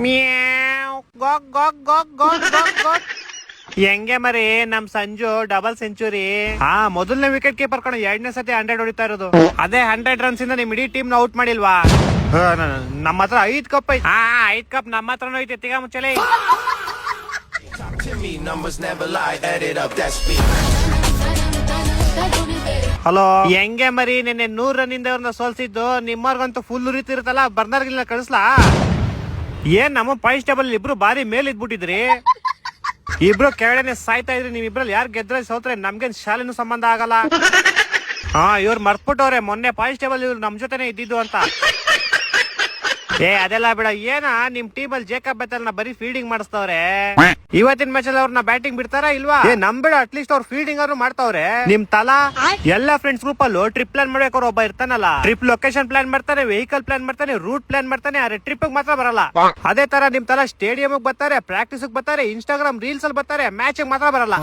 ಮ್ಯಾವ್ ಗಾಕ್ ಗಾಕ್ ಗಾಕ್ ಗಾಕ್ ಗಾಕ್ ಗಾಕ್. ಹೆಂಗೆ ಮರಿ ನಮ್ ಸಂಜು ಡಬಲ್ ಸೆಂಚುರಿ. ಮೊದಲನೇ ವಿಕೆಟ್ ಕೀಪರ್ ಕಣ 2ನೇ ಸತಿ 100 ಹೊಡಿತಾ ಇರೋದು. ಅದೇ 100 ರನ್ಸ್ ಇಂದ ನಿಮ್ ಇಡೀ ಟೀಮ್ ನ ಔಟ್ ಮಾಡಿಲ್ವಾ? ನಮ್ಮ ಹತ್ರ 5 ಕಪ್ ಐತಿ. 5 ಕಪ್ ನಮ್ಮ ಹತ್ರನೂ ಐತಿ. ತಿಗ ಮುಚ್ಚಲಿ. ಹಲೋ, ಹೆಂಗೆ ಮರಿ ನಿನ್ನೆ 100 ರನ್ನಿಂದ ಅವ್ರನ್ನ ಸೋಲ್ಸಿದ್ದು? ನಿಮ್ಮವ್ರಿಗಂತೂ ಫುಲ್ ಉರಿತಿರುತ್ತಲ್ಲ, ಬರ್ನರ್ಗಿಲ್ಲ ಕಳಿಸ್ಲಾ? ಏನ್ ನಮ್ಮ 5 ಟೇಬಲ್ ಇಬ್ರು ಬಾರಿ ಮೇಲ್ ಇದ್ಬಿಟ್ಟಿದ್ರಿ. ಇಬ್ರು ಕೆಳಗಡೆ ಸಾಯ್ತಾ ಇದ್ರಿ. ನೀವ್ ಇಬ್ರಲ್ಲಿ ಯಾರು ಗೆದ್ರೆ ಸೋತ್ರೆ ನಮ್ಗೇನ್ ಶಾಲೆನೂ ಸಂಬಂಧ ಆಗಲ್ಲ. ಇವ್ರು ಮರ್ತ್ಬಿಟ್ಟವ್ರೆ ಮೊನ್ನೆ 5 ಟೇಬಲ್ ಇವ್ರು ನಮ್ ಜೊತೆನೆ ಇದ್ದಿದ್ದು ಅಂತ. ಅದೆಲ್ಲ ಬಿಡ. ಏನ ನಿಮ್ ಟೀಮ್ ಅಲ್ಲಿ ಜೇಕಬ್ ಬೆತಲ್ ನ ಬರೀ ಫೀಲ್ಡಿಂಗ್ ಮಾಡಿಸ್ತವ್ರೆ. ಇವತ್ತಿನ ಮ್ಯಾಚ್ ಅಲ್ಲಿ ಅವ್ರನ್ನ ಬ್ಯಾಟಿಂಗ್ ಬಿಡ್ತಾರಾ ಇಲ್ವಾ? ನಮ್ ಬಿಡ, ಅಟ್ಲೀಸ್ಟ್ ಅವ್ರು ಫೀಲ್ಡಿಂಗ್ ಅವ್ರು ಮಾಡ್ತಾವ್ರೆ. ನಿಮ್ ತಲಾ ಎಲ್ಲಾ ಫ್ರೆಂಡ್ಸ್ ಗ್ರೂಪ್ ಅಲ್ಲೂ ಟ್ರಿಪ್ ಪ್ಲಾನ್ ಮಾಡ್ಬೇಕು. ಅವ್ರು ಒಬ್ಬ ಇರ್ತಾನಲ್ಲ, ಟ್ರಿಪ್ ಲೊಕೇಶನ್ ಪ್ಲಾನ್ ಮಾಡ್ತಾನೆ, ವೆಹಿಕಲ್ ಪ್ಲಾನ್ ಮಾಡ್ತಾನೆ, ರೂಟ್ ಪ್ಲಾನ್ ಮಾಡ್ತಾನೆ. ಆದ್ರೆ ಟ್ರಿಪ್ ಮಾತ್ರ ಬರಲ್ಲ. ಅದೇ ತರ ನಿಮ್ ತಲಾ ಸ್ಟೇಡಿಯಂ ಬರ್ತಾರೆ, ಪ್ರಾಕ್ಟೀಸ್ ಬರ್ತಾರೆ, ಇನ್ಸ್ಟಾಗ್ರಾಮ್ ರೀಲ್ಸ್ ಅಲ್ಲಿ ಬರ್ತಾರೆ, ಮ್ಯಾಚ್ ಮಾತ್ರ ಬರಲ್ಲ.